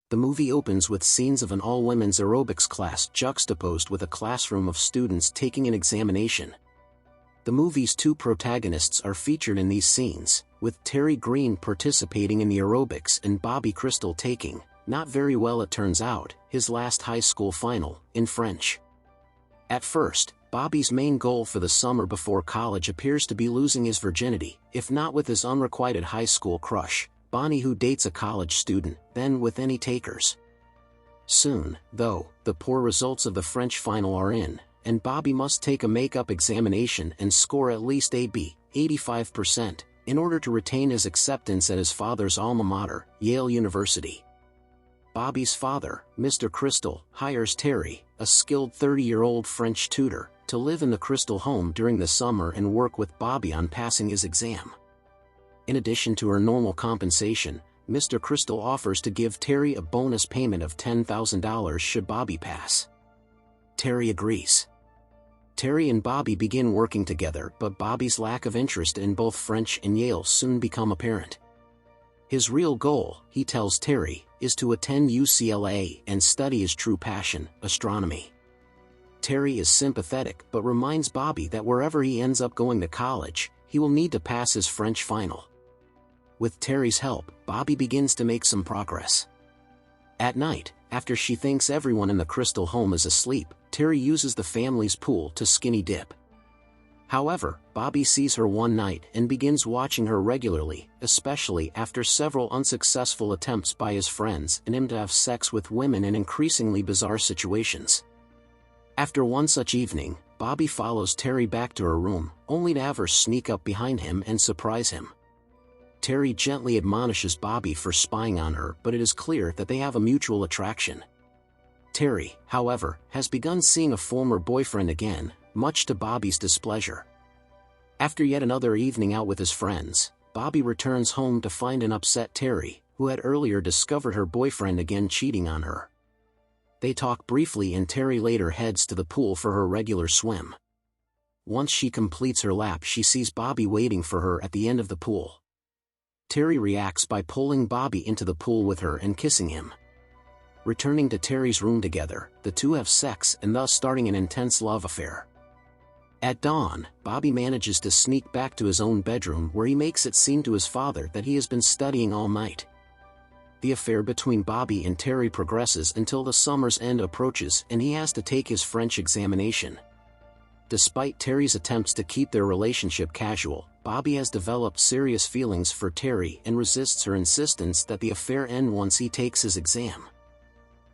The movie opens with scenes of an all-women's aerobics class juxtaposed with a classroom of students taking an examination. The movie's two protagonists are featured in these scenes, with Terry Green participating in the aerobics and Bobby Crystal taking, not very well it turns out, his last high school final, in French. At first, Bobby's main goal for the summer before college appears to be losing his virginity, if not with his unrequited high school crush, Bonnie, who dates a college student, then with any takers. Soon, though, the poor results of the French final are in, and Bobby must take a makeup examination and score at least a B, 85%, in order to retain his acceptance at his father's alma mater, Yale University. Bobby's father, Mr. Crystal, hires Terry, a skilled 30-year-old French tutor, to live in the Crystal home during the summer and work with Bobby on passing his exam. In addition to her normal compensation, Mr. Crystal offers to give Terry a bonus payment of $10,000 should Bobby pass. Terry agrees. Terry and Bobby begin working together, but Bobby's lack of interest in both French and Yale soon become apparent. His real goal, he tells Terry, is to attend UCLA and study his true passion, astronomy. Terry is sympathetic but reminds Bobby that wherever he ends up going to college, he will need to pass his French final. With Terry's help, Bobby begins to make some progress. At night, after she thinks everyone in the Crystal home is asleep, Terry uses the family's pool to skinny dip. However, Bobby sees her one night and begins watching her regularly, especially after several unsuccessful attempts by his friends and him to have sex with women in increasingly bizarre situations. After one such evening, Bobby follows Terry back to her room, only to have her sneak up behind him and surprise him. Terry gently admonishes Bobby for spying on her, but it is clear that they have a mutual attraction. Terry, however, has begun seeing a former boyfriend again, much to Bobby's displeasure. After yet another evening out with his friends, Bobby returns home to find an upset Terry, who had earlier discovered her boyfriend again cheating on her. They talk briefly and Terry later heads to the pool for her regular swim. Once she completes her lap, she sees Bobby waiting for her at the end of the pool. Terry reacts by pulling Bobby into the pool with her and kissing him. Returning to Terry's room together, the two have sex and thus starting an intense love affair. At dawn, Bobby manages to sneak back to his own bedroom where he makes it seem to his father that he has been studying all night. The affair between Bobby and Terry progresses until the summer's end approaches and he has to take his French examination. Despite Terry's attempts to keep their relationship casual, Bobby has developed serious feelings for Terry and resists her insistence that the affair end once he takes his exam.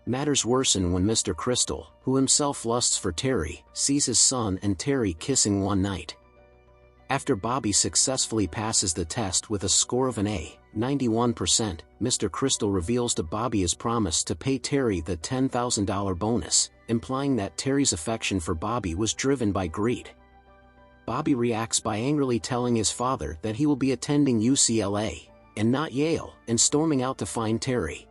Matters worsen when Mr. Crystal, who himself lusts for Terry, sees his son and Terry kissing one night. After Bobby successfully passes the test with a score of an A, 91%, Mr. Crystal reveals to Bobby his promise to pay Terry the $10,000 bonus, implying that Terry's affection for Bobby was driven by greed. Bobby reacts by angrily telling his father that he will be attending UCLA, and not Yale, and storming out to find Terry.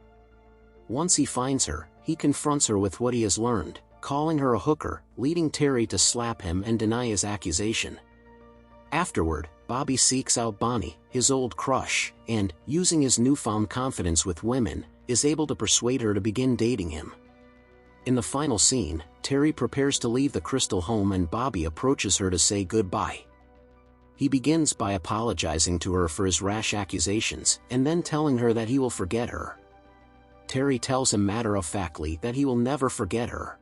Once he finds her, he confronts her with what he has learned, calling her a hooker, leading Terry to slap him and deny his accusation. Afterward, Bobby seeks out Bonnie, his old crush, and, using his newfound confidence with women, is able to persuade her to begin dating him. In the final scene, Terry prepares to leave the Crystal home and Bobby approaches her to say goodbye. He begins by apologizing to her for his rash accusations, and then telling her that he will forget her. Terry tells him matter-of-factly that he will never forget her.